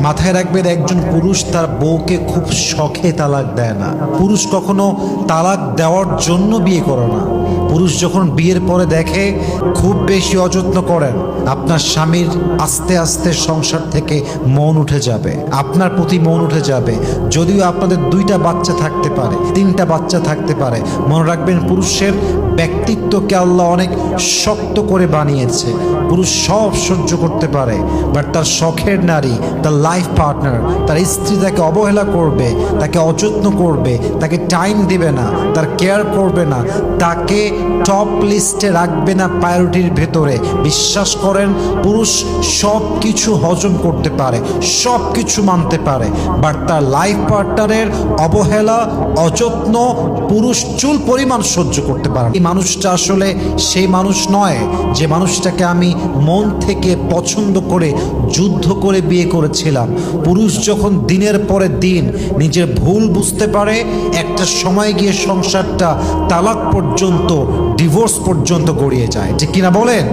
মাথায় রাখবেন, একজন পুরুষ তার বউকে খুব শখে তালাক দেয় না। পুরুষ কখনো তালাক দেওয়ার জন্য বিয়ে করে না। পুরুষ যখন বিয়ের পরে দেখে খুব বেশি অযত্ন করেন, আপনার স্বামীর আস্তে আস্তে সংসার থেকে মন উঠে যাবে, আপনার প্রতি মন উঠে যাবে। যদিও আপনাদের 2টা বাচ্চা থাকতে পারে, 3টা বাচ্চা থাকতে পারে, মনে রাখবেন পুরুষের ব্যক্তিত্বকে আল্লাহ অনেক শক্ত করে বানিয়েছে। পুরুষ সব সহ্য করতে পারে, বাট তার শখের নারী, তার লাইফ পার্টনার, তার স্ত্রী তাকে অবহেলা করবে, তাকে অযত্ন করবে, তাকে টাইম দেবে না, তার কেয়ার করবে না, তাকে টপ লিস্টে রাখবে না প্রায়োরিটির ভেতরে। বিশ্বাস করেন, পুরুষ সব কিছু হজম করতে পারে, সব কিছু মানতে পারে, বাট তার লাইফ পার্টনারের অবহেলা, অযত্ন পুরুষ চুল পরিমাণ সহ্য করতে পারে। এই মানুষটা আসলে সেই মানুষ নয় যে মানুষটাকে আমি মন থেকে পছন্দ করে যুদ্ধ করে বিয়ে করেছিলাম। পুরুষ যখন দিনের পরে দিন নিজের ভুল বুঝতে পারে, একটা সময় গিয়ে সংসারটা তালাক পর্যন্ত, ডিভোর্স পর্যন্ত গড়িয়ে যায়। ঠিক কিনা বলেন?